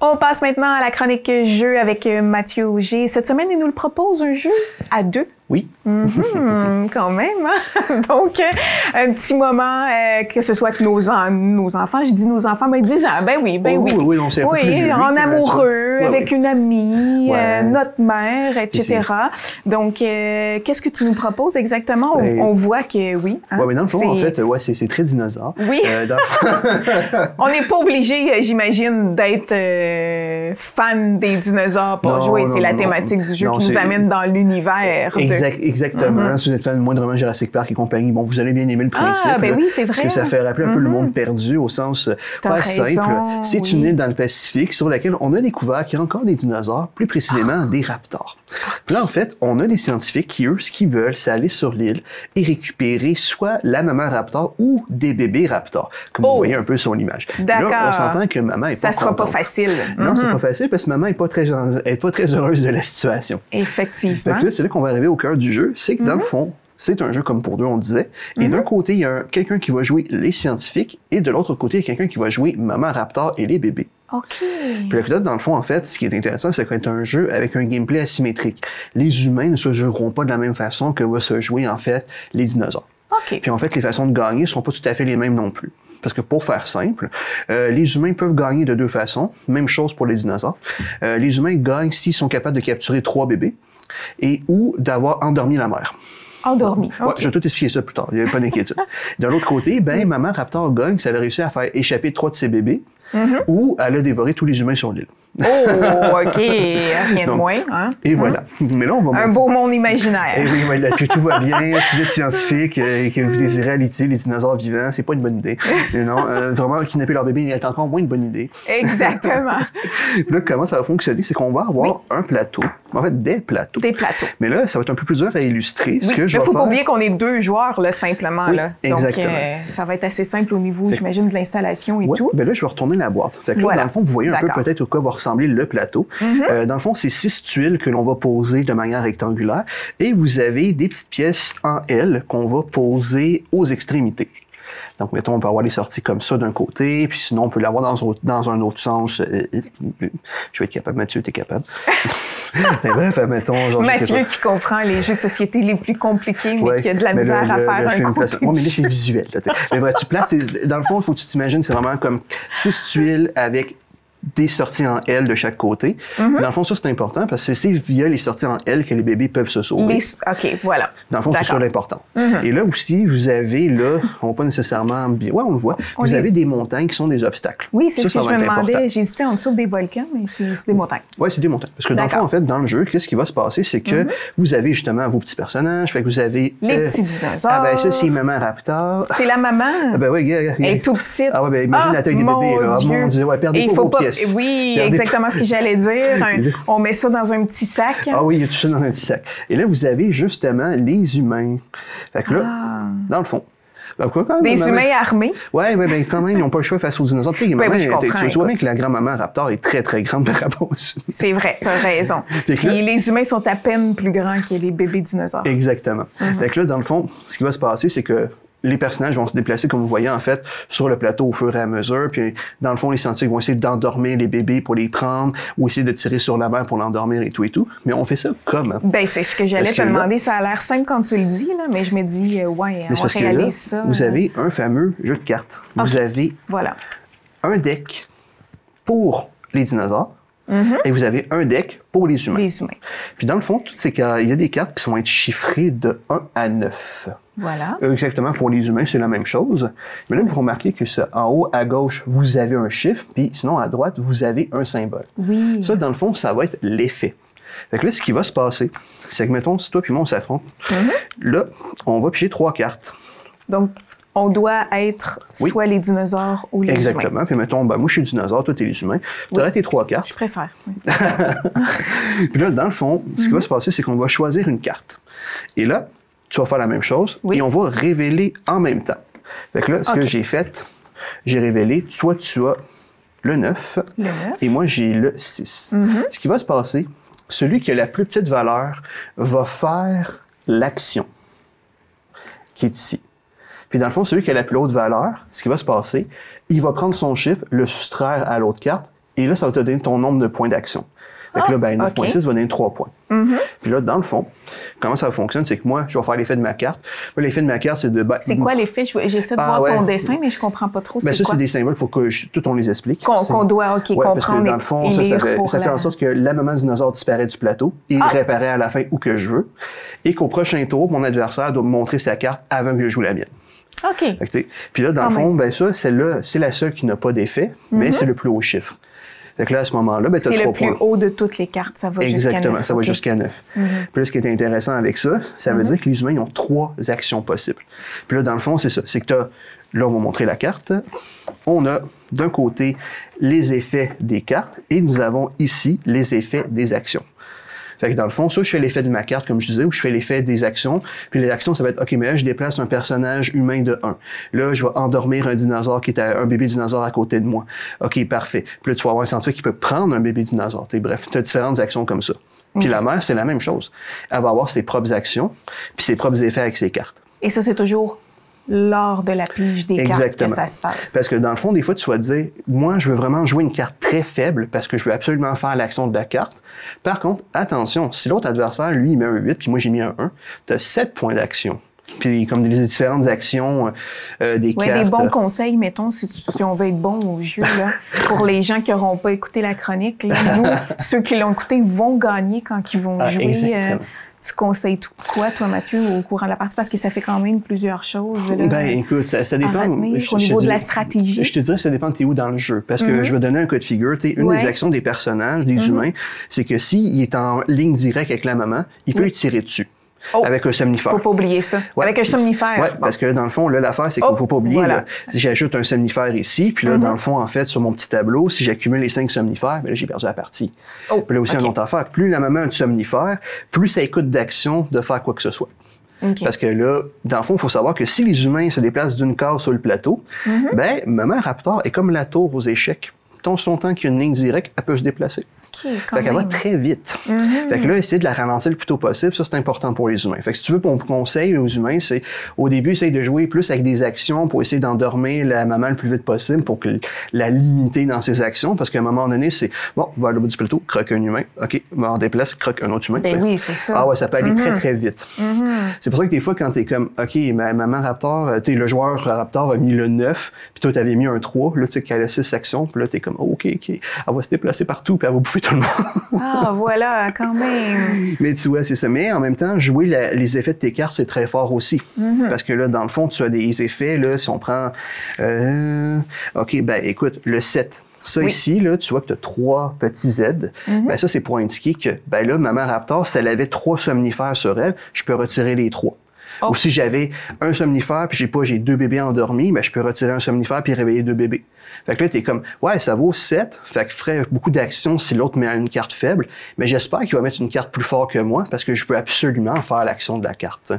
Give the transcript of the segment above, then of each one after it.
On passe maintenant à la chronique jeu avec Mathieu Auger. Cette semaine, il nous le propose un jeu à deux. Oui. Quand même. Hein? Donc, un petit moment, que ce soit avec nos enfants, je dis nos enfants, mais 10 ans, ben oui. Oui, on sait un peu plus vieux, en amoureux, avec une amie, Ouais. notre mère, etc. Donc, qu'est-ce que tu nous proposes exactement? On voit que oui. Hein? Oui, mais dans le fond, en fait, c'est très dinosaure. Oui. On n'est pas obligé, j'imagine, d'être fan des dinosaures pour jouer. C'est la thématique du jeu qui nous amène dans l'univers. Exactement. Si vous êtes fan moindrement Jurassic Park et compagnie, bon, vous allez bien aimer le principe. Ah, ben oui, c'est vrai. Parce que ça fait rappeler un peu le monde perdu au sens faire simple. C'est une île dans le Pacifique sur laquelle on a découvert qu'il y a encore des dinosaures, plus précisément des raptors. Puis là, en fait, on a des scientifiques qui, eux, ce qu'ils veulent, c'est aller sur l'île et récupérer soit la maman raptor ou des bébés raptors, comme vous voyez un peu sur l'image. D'accord. Là, on s'entend que maman est pas Ça sera contente. pas facile. Non, c'est pas facile parce que maman est pas très heureuse de la situation. Effectivement. Fait que là, c'est là qu'on va arriver au cœur du jeu. C'est que dans le fond, c'est un jeu comme pour deux, on disait. Et d'un côté, il y a quelqu'un qui va jouer les scientifiques et de l'autre côté, il y a quelqu'un qui va jouer maman raptor et les bébés. OK. Puis là, dans le fond, en fait, ce qui est intéressant, c'est qu'il y a un jeu avec un gameplay asymétrique. Les humains ne se joueront pas de la même façon que va se jouer, en fait, les dinosaures. OK. Puis en fait, les façons de gagner ne sont pas tout à fait les mêmes non plus. Parce que pour faire simple, les humains peuvent gagner de deux façons. Même chose pour les dinosaures. Les humains gagnent s'ils sont capables de capturer 3 bébés et ou d'avoir endormi la mère. Endormi. Ouais, je vais tout expliquer ça plus tard, il n'y a pas d'inquiétude. De l'autre côté, maman raptor gagne si elle a réussi à faire échapper 3 de ses bébés ou elle a dévoré tous les humains sur l'île. Oh, OK. Rien de moins. Hein? Et voilà. Mais là, on va un beau monde imaginaire. Et oui, là, tout va bien. Si vous êtes scientifique et que vous désirez aller les dinosaures vivants, c'est pas une bonne idée. Mais non, vraiment, kidnapper leur bébé est encore moins une bonne idée. Exactement. Là, comment ça va fonctionner? C'est qu'on va avoir un plateau. En fait, des plateaux. Des plateaux. Mais là, ça va être un peu plus dur à illustrer. Oui, mais il ne faut pas oublier qu'on est 2 joueurs, là, simplement. Oui, là. exactement. Donc, ça va être assez simple au niveau, j'imagine, de l'installation et tout. Ben là, je vais retourner la boîte. Fait que là, dans le fond, vous voyez un peu peut-être au quoi va ressembler le plateau. Dans le fond, c'est 6 tuiles que l'on va poser de manière rectangulaire et vous avez des petites pièces en L qu'on va poser aux extrémités. Donc, mettons, on peut avoir les sorties comme ça d'un côté, puis sinon, on peut l'avoir dans un autre sens. Je vais être capable. Mathieu, t'es capable. Mais bref, mettons... Genre, Mathieu qui comprend les jeux de société les plus compliqués, mais qui a de la misère à faire un coup. Oui, mais là, c'est visuel. Là, mais bref, tu places... Dans le fond, il faut que tu t'imagines, c'est vraiment comme 6 tuiles avec des sorties en L de chaque côté. Dans le fond, ça, c'est important parce que c'est via les sorties en L que les bébés peuvent se sauver. OK, voilà. Dans le fond, c'est ça l'important. Et là aussi, vous avez, là, on va pas nécessairement bien... Ouais, on le voit. Vous avez des montagnes qui sont des obstacles. Oui, c'est ce que je me demandais. J'hésitais en dessous des volcans, mais c'est des montagnes. Oui, c'est des montagnes. Parce que dans le fond, en fait, dans le jeu, qu'est-ce qui va se passer? C'est que vous avez justement vos petits personnages. Fait que vous avez... Les petits dinosaures. Ah ben ça, c'est maman raptor. C'est la maman. Ah ben oui, Elle est toute petite. Ah ouais, ben imagine la taille des bébés, là. Oh mon Dieu, ouais, perdez pas vos pièces. Oui, exactement ce que j'allais dire. On met ça dans un petit sac. Ah oui, il y a tout ça dans un petit sac. Et là, vous avez justement les humains. Fait que là, dans le fond, des humains armés. Oui, mais quand même, ils n'ont pas le choix face aux dinosaures. Tu vois bien que la grand-maman raptor est très, très grande par rapport aux humains. C'est vrai, tu as raison. Puis les humains sont à peine plus grands que les bébés dinosaures. Exactement. Fait que là, dans le fond, ce qui va se passer, c'est que les personnages vont se déplacer, comme vous voyez, en fait, sur le plateau au fur et à mesure. Puis, dans le fond, les scientifiques vont essayer d'endormir les bébés pour les prendre ou essayer de tirer sur la mère pour l'endormir et tout et tout. Mais on fait ça comment? Ben, c'est ce que j'allais te demander. Ça a l'air simple quand tu le dis, là, mais je me dis, ouais, on réalise ça. Vous avez un fameux jeu de cartes. Vous avez un deck pour les dinosaures. Et vous avez un deck pour les humains. Les humains. Puis dans le fond, il y a des cartes qui vont être chiffrées de 1 à 9. Voilà. Exactement, pour les humains, c'est la même chose. Mais là, vous remarquez que en haut, à gauche, vous avez un chiffre, puis sinon, à droite, vous avez un symbole. Oui. Ça, dans le fond, ça va être l'effet. Fait que là, ce qui va se passer, c'est que, mettons, si toi puis moi, on s'affronte, là, on va piger 3 cartes. Donc, on doit être soit les dinosaures ou les humains. Exactement. Puis mettons, moi, je suis le dinosaure, toi, t'es les humains. Tu aurais tes 3 cartes. Je préfère. Puis là, dans le fond, ce qui va se passer, c'est qu'on va choisir une carte. Et là, tu vas faire la même chose et on va révéler en même temps. Fait que là, ce que j'ai fait, j'ai révélé, toi, tu as le 9 et moi, j'ai le 6. Ce qui va se passer, celui qui a la plus petite valeur va faire l'action qui est ici. Puis dans le fond, celui qui a la plus haute valeur, ce qui va se passer, il va prendre son chiffre, le soustraire à l'autre carte Et là, ça va te donner ton nombre de points d'action. Fait que là, ben, 9.6 va donner 3 points. Puis là, dans le fond, comment ça fonctionne, c'est que moi, je vais faire l'effet de ma carte. L'effet de ma carte, c'est de... c'est quoi l'effet? J'essaie de voir ton dessin, mais je comprends pas trop. Ben ça, c'est des symboles, il faut que tout on les explique. Qu'on doit, comprendre parce que dans le fond, ça fait en sorte que la maman dinosaure disparaît du plateau et réapparaît à la fin où que je veux. Et qu'au prochain tour, mon adversaire doit me montrer sa carte avant que je joue la mienne. OK. Puis là, dans le fond, ben ça, celle-là, c'est la seule qui n'a pas d'effet, mais c'est le plus haut chiffre. Fait que là, à ce moment-là, ben, tu as 3 points. C'est le plus haut de toutes les cartes, ça va jusqu'à 9. Exactement, ça va jusqu'à 9. Puis là, ce qui est intéressant avec ça, ça veut dire que les humains ils ont 3 actions possibles. Puis là, dans le fond, c'est ça. C'est que là, on va montrer la carte. On a d'un côté les effets des cartes et nous avons ici les effets des actions. Fait que dans le fond, ça, je fais l'effet de ma carte, comme je disais, ou je fais l'effet des actions. Puis les actions, ça va être, OK, mais là, je déplace un personnage humain de 1. Là, je vais endormir un dinosaure qui est un bébé dinosaure à côté de moi. OK, parfait. Puis là, tu vas avoir un scientifique qui peut prendre un bébé dinosaure. Bref, tu as différentes actions comme ça. Puis la mère, c'est la même chose. Elle va avoir ses propres actions, puis ses propres effets avec ses cartes. Et ça, c'est toujours lors de la pige des cartes que ça se passe. Parce que dans le fond, des fois, tu vas te dire, moi, je veux vraiment jouer une carte très faible parce que je veux absolument faire l'action de la carte. Par contre, attention, si l'autre adversaire, lui, il met un 8, puis moi, j'ai mis un 1, tu as 7 points d'action. Puis comme les différentes actions des cartes. Des bons conseils, mettons, si on veut être bon au jeu, là, pour les gens qui n'auront pas écouté la chronique. Là, nous, ceux qui l'ont écouté vont gagner quand ils vont jouer. Tu conseilles quoi, toi, Mathieu, au courant de la partie? Parce que ça fait quand même plusieurs choses. Là, ben, écoute, ça dépend. Au niveau de la stratégie. Je te dirais que ça dépend de t'es où dans le jeu. Parce que je vais donner un cas de figure. Une des actions des personnages, des humains, c'est que s'il est en ligne directe avec la maman, il peut lui tirer dessus. Avec un somnifère. Faut pas oublier ça. Avec un somnifère. Oui, parce que dans le fond, là, l'affaire, c'est qu'il ne faut pas oublier, là, si j'ajoute un somnifère ici, puis là, dans le fond, en fait, sur mon petit tableau, si j'accumule les 5 somnifères, ben là, j'ai perdu la partie. Puis là aussi, une autre affaire, plus la maman a un somnifère, plus ça coûte d'action de faire quoi que ce soit. Parce que là, dans le fond, il faut savoir que si les humains se déplacent d'une case sur le plateau, ben, maman raptor est comme la tour aux échecs. Tant son temps qu'il y a une ligne directe, elle peut se déplacer. Fait qu'elle va très vite. Fait que là, essayer de la ralentir le plus tôt possible, ça, c'est important pour les humains. Fait que si tu veux, mon conseil aux humains, c'est au début, essaye de jouer plus avec des actions pour essayer d'endormir la maman le plus vite possible pour que la limiter dans ses actions. Parce qu'à un moment donné, c'est bon, va à l'autre bout du plateau, croque un humain. OK, on déplace, croque un autre humain. Ben oui, c'est ça. Ah ouais, ça peut aller très, très vite. C'est pour ça que des fois, quand t'es comme, OK, ma maman Raptor, le joueur Raptor a mis le 9, puis toi, t'avais mis un 3, là, tu sais, qu'elle a 6 actions, puis là, t'es comme, OK, elle va se déplacer partout, puis elle va bouffer tout le monde. Ah, voilà, quand même. Mais tu vois, c'est ça. Mais en même temps, jouer les effets de tes cartes, c'est très fort aussi. Parce que là, dans le fond, tu as des effets, là, si on prend... OK, ben écoute, le 7. Ça ici, là, tu vois que tu as 3 petits Z. Ben ça, c'est pour indiquer que, ben là, maman Raptor, si elle avait 3 somnifères sur elle, je peux retirer les 3. Ou si j'avais un somnifère puis j'ai 2 bébés endormis, ben je peux retirer un somnifère puis réveiller 2 bébés. Fait que là, t'es comme, ouais, ça vaut 7. Fait que je ferais beaucoup d'actions si l'autre met une carte faible. Mais j'espère qu'il va mettre une carte plus forte que moi parce que je peux absolument faire l'action de la carte.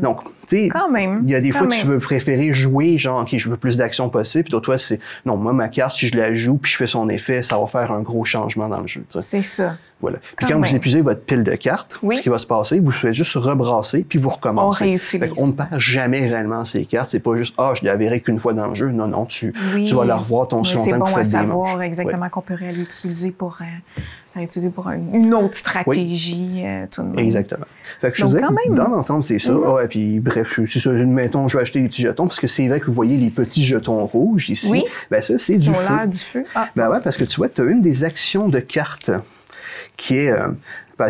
Donc, tu sais, il y a des fois tu veux préférer jouer, genre, OK, je veux plus d'actions possible. Puis toi, c'est, non, moi, ma carte, si je la joue puis je fais son effet, ça va faire un gros changement dans le jeu. T'sais. C'est ça. Voilà. Puis quand vous épuisez votre pile de cartes, ce qui va se passer, vous faites juste rebrasser puis vous recommencez. On ne perd jamais réellement ces cartes. C'est pas juste, je la verrai qu'une fois dans le jeu. Non, non, tu vas la revoir ton si longtemps que vous faites des manches. C'est bon à savoir exactement qu'on peut réutiliser pour une autre stratégie. Tout de même. Exactement. Fait que je disais, dans l'ensemble, c'est ça. Et puis, bref, c'est ça. Mettons, je vais acheter des petits jetons parce que c'est vrai que vous voyez les petits jetons rouges ici. Oui. Ben ça, c'est du feu. Du feu. Ben ouais, parce que tu vois, tu as une des actions de cartes qui est...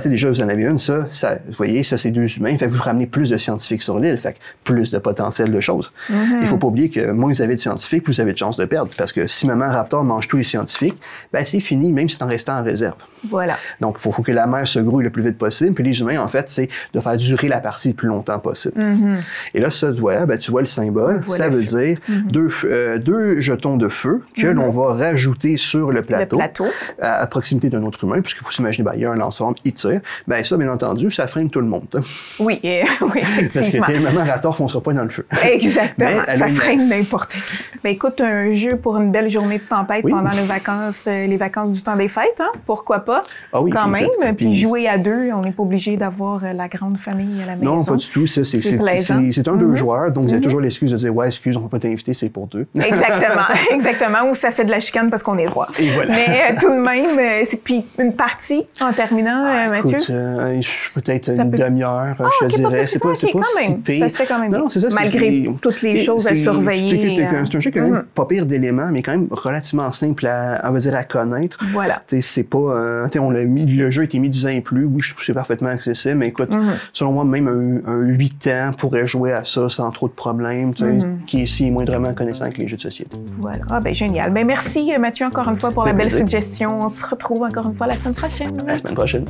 déjà, vous en avez une, ça, vous voyez, ça, c'est 2 humains. Fait que vous ramenez plus de scientifiques sur l'île, fait que plus de potentiel de choses. Il faut pas oublier que moins vous avez de scientifiques, plus vous avez de chances de perdre. Parce que si maman Raptor mange tous les scientifiques, ben c'est fini, même si t'en restes en réserve. Voilà. Donc, il faut que la mer se grouille le plus vite possible. Puis les humains, en fait, c'est de faire durer la partie le plus longtemps possible. Et là, ça, tu vois le symbole. Ça veut dire 2 jetons de feu que l'on va rajouter sur le plateau. À proximité d'un autre humain, puisque faut s'imaginer, ben, il y a un lance-flamme, il tire. Ben ça, bien entendu, ça freine tout le monde. Oui, oui, effectivement. Parce que tellement raton ne foncera pas dans le feu. Exactement, ça freine n'importe qui. Ben écoute, un jeu pour une belle journée de tempête pendant les vacances du temps des fêtes, hein? Pourquoi pas? Ah oui, quand même. Puis jouer à deux, on n'est pas obligé d'avoir la grande famille à la maison. Non, pas du tout. C'est un deux joueurs, donc vous avez toujours l'excuse de dire « Ouais, excuse, on ne peut pas t'inviter, c'est pour deux. » Exactement, exactement. Ou ça fait de la chicane parce qu'on est roi. Et voilà. Mais tout de même, puis une partie en terminant, Mathieu? Écoute, peut-être une demi-heure, je te dirais. C'est pas si pire. Ça se fait quand même. Non, c'est ça. Malgré toutes les choses à surveiller. C'est un jeu qui a quand même pas pire d'éléments, mais quand même relativement simple à connaître. Voilà. C'est pas... le jeu a été mis 10 ans et plus. Oui, je trouve que c'est parfaitement accessible, mais écoute, selon moi, même un 8 ans pourrait jouer à ça sans trop de problèmes, qui est moindrement connaissant avec les jeux de société. Voilà. Ah ben génial. Ben merci Mathieu encore une fois pour la belle suggestion. On se retrouve encore une fois la semaine prochaine. La semaine prochaine.